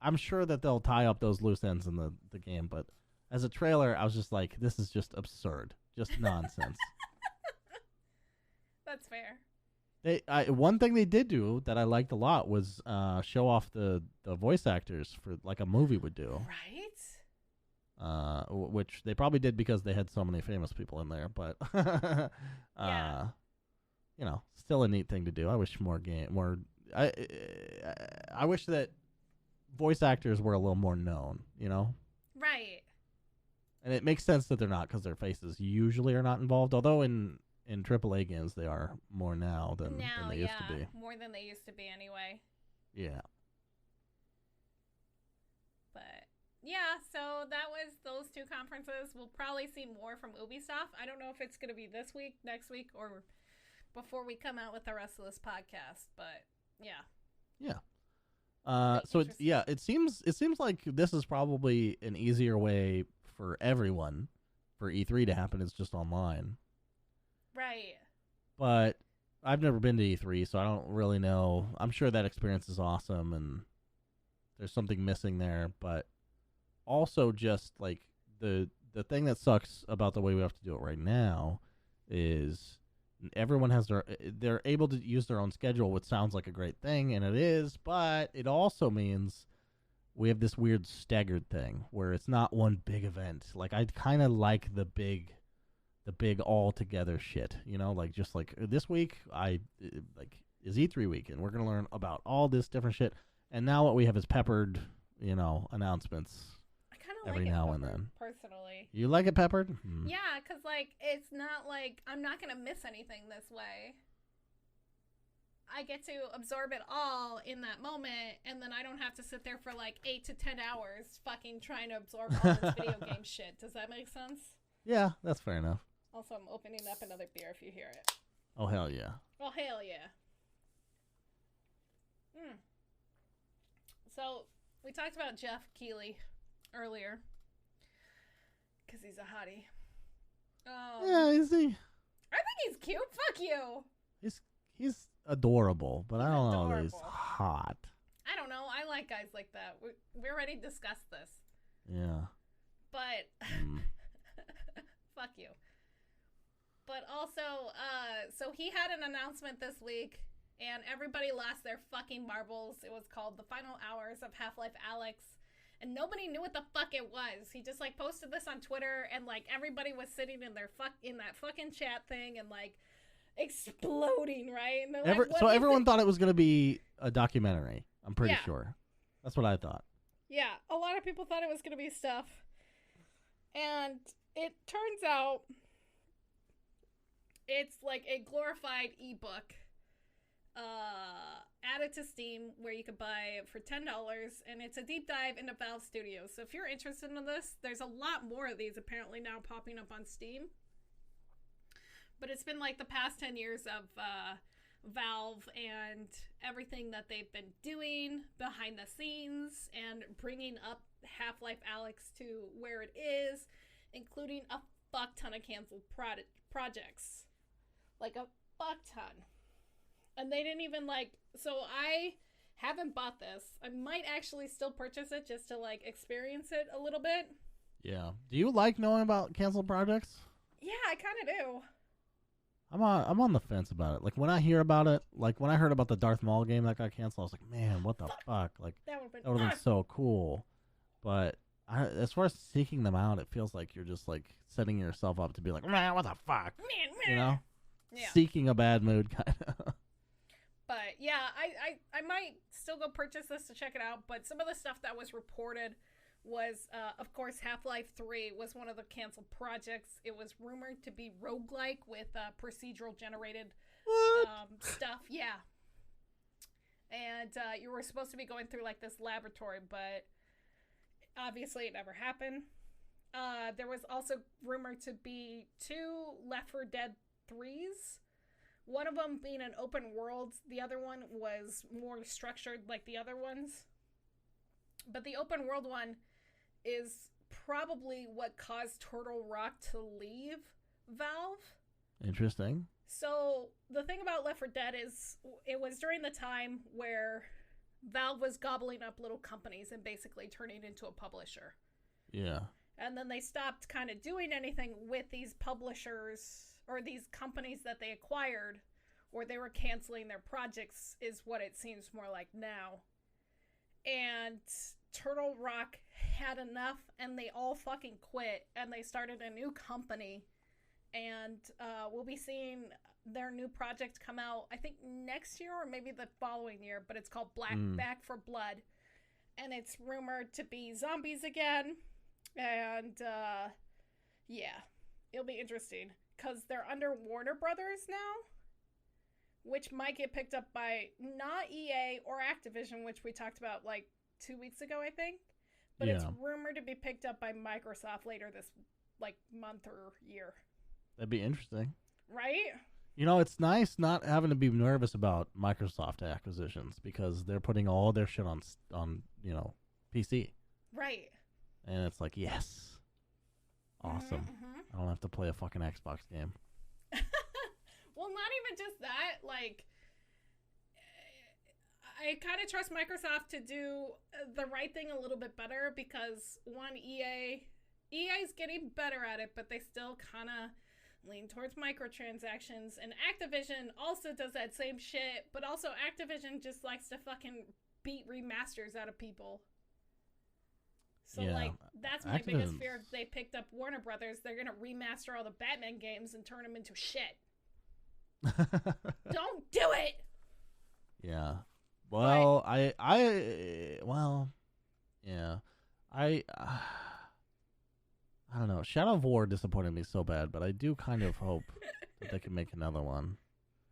I'm sure that they'll tie up those loose ends in the game, but as a trailer, I was just like, this is just absurd. Just nonsense. That's fair. One thing they did do that I liked a lot was show off the voice actors for like a movie would do. Right. Which they probably did because they had so many famous people in there, but you know, still a neat thing to do. I wish I wish that voice actors were a little more known, you know? Right. And it makes sense that they're not because their faces usually are not involved, although in AAA games, they are more now than they used to be. More than they used to be anyway. Yeah. But, yeah, so that was those two conferences. We'll probably see more from Ubisoft. I don't know if it's going to be this week, next week, or before we come out with the rest of this podcast. But, yeah. Yeah. It seems like this is probably an easier way for everyone for E3 to happen. It's just online. Right. But I've never been to E3, so I don't really know. I'm sure that experience is awesome, and there's something missing there. But also just, like, the thing that sucks about the way we have to do it right now is everyone has they're able to use their own schedule, which sounds like a great thing, and it is, but it also means we have this weird staggered thing where it's not one big event. Like, I kind of like the big all together shit, you know, like just like this week is E3 week, and we're gonna learn about all this different shit. And now what we have is peppered, you know, announcements. I kind of every like now it and then. Personally, you like it peppered? Yeah, because like it's not like I'm not gonna miss anything this way. I get to absorb it all in that moment, and then I don't have to sit there for like 8 to 10 hours fucking trying to absorb all this video game shit. Does that make sense? Yeah, that's fair enough. Also, I'm opening up another beer if you hear it. Oh, hell yeah. Oh, hell yeah. So, we talked about Jeff Keighley earlier. Because he's a hottie. Yeah, is he? I think he's cute. Fuck you. He's adorable, but I don't know that he's hot. I don't know. I like guys like that. We already discussed this. Yeah. But, fuck you. But also, so he had an announcement this week, and everybody lost their fucking marbles. It was called The Final Hours of Half-Life Alyx, and nobody knew what the fuck it was. He just, like, posted this on Twitter, and, like, everybody was sitting in that fucking chat thing and, like, exploding, right? And so everyone thought it was going to be a documentary, I'm pretty sure. That's what I thought. Yeah, a lot of people thought it was going to be stuff. And it turns out it's like a glorified ebook added to Steam where you could buy it for $10, and it's a deep dive into Valve Studios. So if you're interested in this, there's a lot more of these apparently now popping up on Steam. But it's been like the past 10 years of Valve and everything that they've been doing behind the scenes and bringing up Half-Life Alyx to where it is, including a fuck ton of canceled projects. Like a fuck ton. And they didn't even so I haven't bought this. I might actually still purchase it just to experience it a little bit. Yeah. Do you like knowing about canceled projects? Yeah, I kind of do. I'm on the fence about it. Like when I hear about it, like when I heard about the Darth Maul game that got canceled, I was like, man, what the fuck? Like that would have been so cool. But as far as seeking them out, it feels like you're just like setting yourself up to be like, man, what the fuck? You know? Yeah. Seeking a bad mood kind of. But yeah, I might still go purchase this to check it out. But some of the stuff that was reported was, of course, Half-Life 3 was one of the canceled projects. It was rumored to be roguelike with procedural generated stuff. Yeah. And you were supposed to be going through like this laboratory, but obviously it never happened. There was also rumored to be 2 Left 4 Dead 3s. One of them being an open world. The other one was more structured like the other ones. But the open world one is probably what caused Turtle Rock to leave Valve. Interesting. So the thing about Left 4 Dead is it was during the time where Valve was gobbling up little companies and basically turning into a publisher. Yeah. And then they stopped kind of doing anything with these publishers or these companies that they acquired, or they were canceling their projects is what it seems more like now. And Turtle Rock had enough and they all fucking quit and they started a new company. And we'll be seeing their new project come out, I think next year or maybe the following year, but it's called Back for Blood. And it's rumored to be zombies again. And yeah, it'll be interesting because they're under Warner Brothers now, which might get picked up by not EA or Activision, which we talked about like 2 weeks ago, I think. But it's rumored to be picked up by Microsoft later this like month or year. That'd be interesting. Right? You know, it's nice not having to be nervous about Microsoft acquisitions because they're putting all their shit on PC. Right. And it's like, yes. Awesome. Mm-hmm. I don't have to play a fucking Xbox game. Well, not even just that. Like, I kind of trust Microsoft to do the right thing a little bit better because, one, EA's getting better at it, but they still kind of lean towards microtransactions. And Activision also does that same shit, but also Activision just likes to fucking beat remasters out of people. So, that's my biggest fear. If they picked up Warner Brothers, they're going to remaster all the Batman games and turn them into shit. Don't do it! Yeah. Well, I don't know. Shadow of War disappointed me so bad, but I do kind of hope that they can make another one.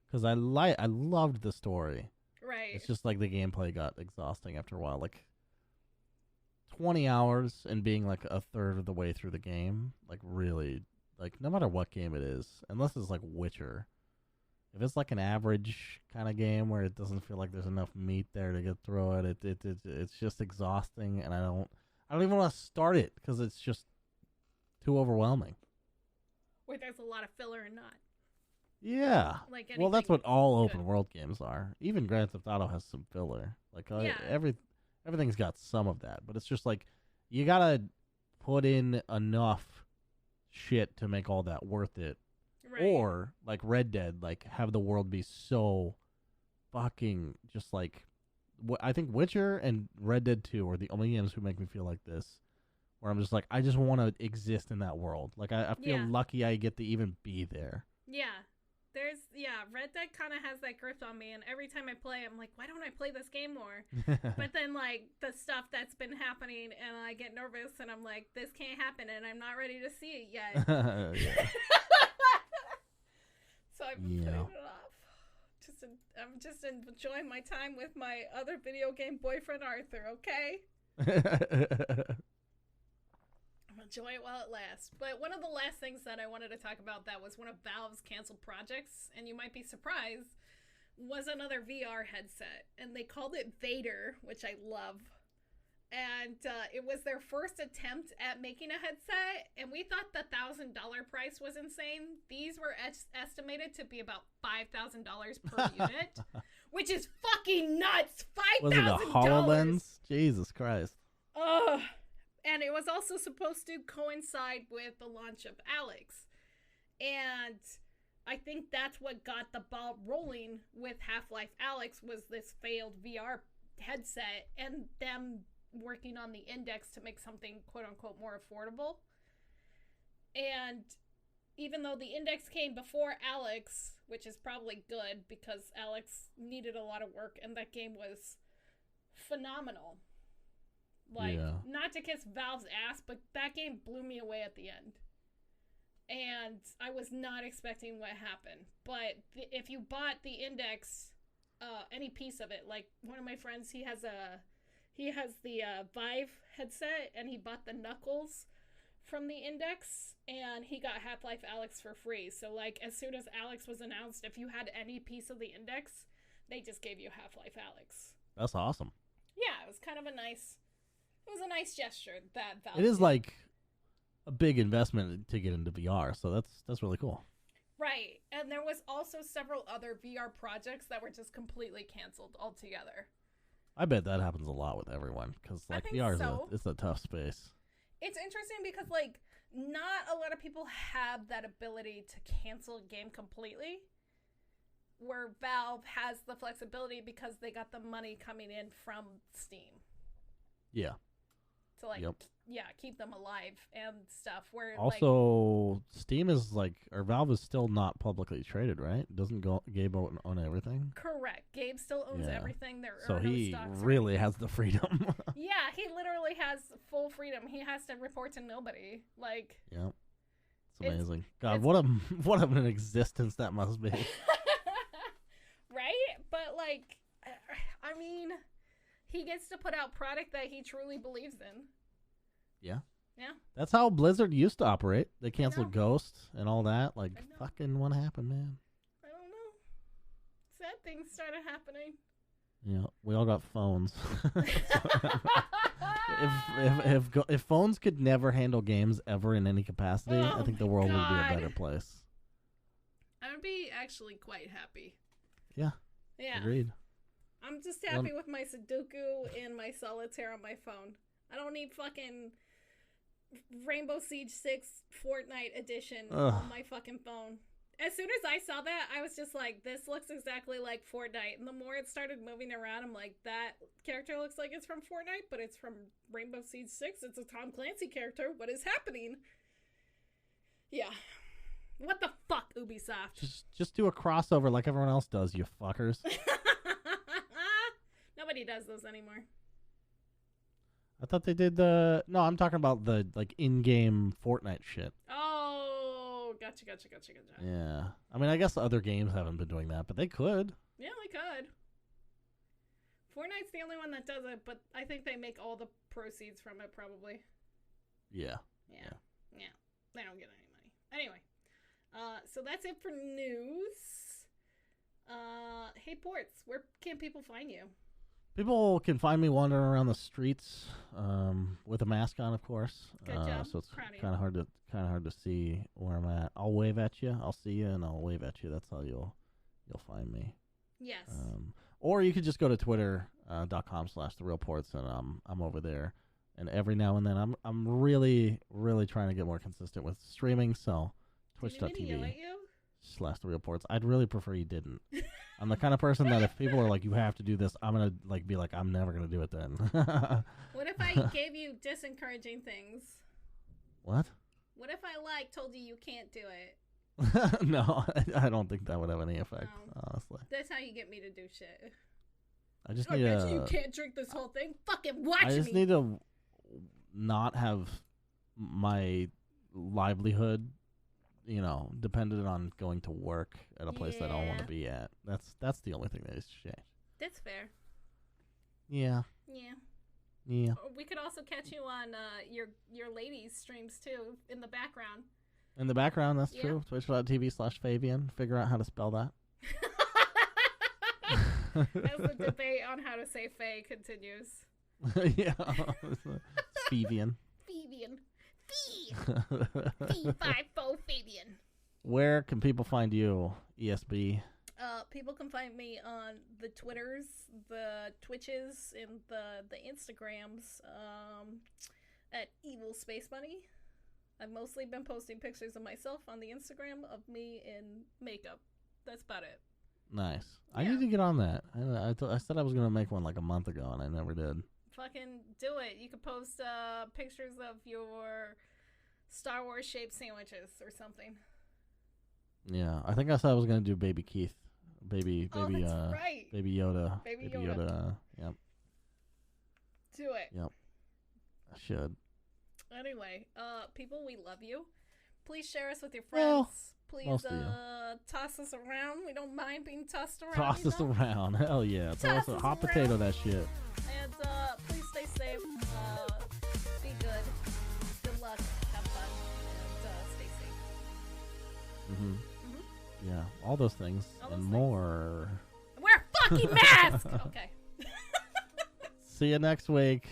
Because I loved the story. Right. It's just like the gameplay got exhausting after a while. Like, 20 hours and being like a third of the way through the game, like really, like no matter what game it is, unless it's like Witcher, if it's like an average kind of game where it doesn't feel like there's enough meat there to get through it, it's just exhausting, and I don't even want to start it because it's just too overwhelming. Where there's a lot of filler and not. Yeah. Well, that's what all open world games are. Even Grand Theft Auto has some filler. Like everything's got some of that, but it's just like you gotta put in enough shit to make all that worth it. Right. Or like Red Dead, like have the world be so fucking just like I think Witcher and Red Dead 2 are the only games who make me feel like this, where I'm just like I just want to exist in that world. Like I feel lucky I get to even be there. Yeah. Red Dead kind of has that grip on me, and every time I play, I'm like, why don't I play this game more? But then, like, the stuff that's been happening, and I get nervous, and I'm like, this can't happen, and I'm not ready to see it yet. So I've been putting it off. I'm just enjoying my time with my other video game boyfriend, Arthur, okay? Enjoy it while it lasts. But one of the last things that I wanted to talk about that was one of Valve's canceled projects, and you might be surprised, was another VR headset. And they called it Vader, which I love. And it was their first attempt at making a headset, and we thought the $1,000 price was insane. These were estimated to be about $5,000 per unit, which is fucking nuts. $5,000. Was it a HoloLens? Jesus Christ. Ugh. And it was also supposed to coincide with the launch of Alex. And I think that's what got the ball rolling with Half-Life Alex, was this failed VR headset and them working on the index to make something quote-unquote more affordable. And even though the index came before Alex, which is probably good because Alex needed a lot of work and that game was phenomenal. Like, not to kiss Valve's ass, but that game blew me away at the end. And I was not expecting what happened. But if you bought the index, any piece of it, like one of my friends, he has the Vive headset, and he bought the knuckles from the index, and he got Half-Life Alex for free. So, like, as soon as Alex was announced, if you had any piece of the index, they just gave you Half-Life Alex. That's awesome. Yeah, it was kind of a nice gesture that Valve did. It is like a big investment to get into VR, so that's really cool. Right, and there was also several other VR projects that were just completely canceled altogether. I bet that happens a lot with everyone, because like VR is a tough space. It's interesting because like not a lot of people have that ability to cancel a game completely, where Valve has the flexibility because they got the money coming in from Steam. Yeah. To like keep them alive and stuff. Where also Steam is like, or Valve is still not publicly traded, right? Doesn't Gabe own everything? Correct. Gabe still owns everything. So he really has the freedom. Yeah, he literally has full freedom. He has to report to nobody. Like, yeah, it's amazing. God, what an existence that must be. Right? But like, I mean, he gets to put out product that he truly believes in. Yeah. Yeah. That's how Blizzard used to operate. They canceled Ghost and all that. Like, fucking what happened, man? I don't know. Sad things started happening. Yeah, we all got phones. if phones could never handle games ever in any capacity, I think the world would be a better place. I would be actually quite happy. Yeah. Yeah. Agreed. I'm just happy with my Sudoku and my Solitaire on my phone. I don't need fucking Rainbow Siege 6 Fortnite edition on my fucking phone. As soon as I saw that, I was just like, this looks exactly like Fortnite. And the more it started moving around, I'm like, that character looks like it's from Fortnite, but it's from Rainbow Siege 6. It's a Tom Clancy character. What is happening? Yeah. What the fuck, Ubisoft? Just do a crossover like everyone else does, you fuckers. Nobody does those anymore. I thought they did the... No, I'm talking about the like in-game Fortnite shit. Oh, gotcha. Yeah. I mean, I guess other games haven't been doing that, but they could. Yeah, they could. Fortnite's the only one that does it, but I think they make all the proceeds from it, probably. Yeah. They don't get any money. Anyway, so that's it for news. Hey, Portz, where can people find you? People can find me wandering around the streets with a mask on, of course. Good job. So it's kind of hard to see where I'm at. I'll wave at you. I'll see you, and I'll wave at you. That's how you'll find me. Yes. Or you could just go to twitter.com/therealportz, and I'm over there. And every now and then, I'm really trying to get more consistent with streaming. So twitch.tv/therealportz. I'd really prefer you didn't. I'm the kind of person that if people are like, you have to do this, I'm gonna like be like, I'm never gonna do it then. What if I gave you disencouraging things? What? What if I told you can't do it? No, I don't think that would have any effect, honestly. That's how you get me to do shit. I just need to... You can't drink this whole thing. Fucking watch me. I just need to not have my livelihood dependent on going to work at a place that I don't want to be at. That's the only thing that is changed. That's fair. Yeah. Yeah. We could also catch you on your ladies' streams too in the background. In the background, that's true. Twitch.tv/Fabian. Figure out how to spell that. As the debate on how to say Faye continues. Yeah. Fabian. Fabian. Fee-fi-fo Fabian. Where can people find you, ESB? People can find me on the Twitters, the Twitches, and the Instagrams at Evil Space Bunny. I've mostly been posting pictures of myself on the Instagram of me in makeup. That's about it. Nice. Yeah. I need to get on that. I said I was going to make one like a month ago, and I never did. Fucking do it. You could post pictures of your Star Wars shaped sandwiches or something. Yeah, I think I said I was going to do Baby Keith. Baby right. Baby Yoda. Baby Yoda. Yep. Do it. Yep. I should. Anyway, people, we love you. Please share us with your friends. Well, please toss us around. We don't mind being tossed around. Toss us around. Hell yeah. Toss us hot potato that shit. And please stay safe. Be good. Good luck. Have fun. And stay safe. Mm-hmm. Yeah, all those things and more. Wear a fucking mask! Okay. See you next week.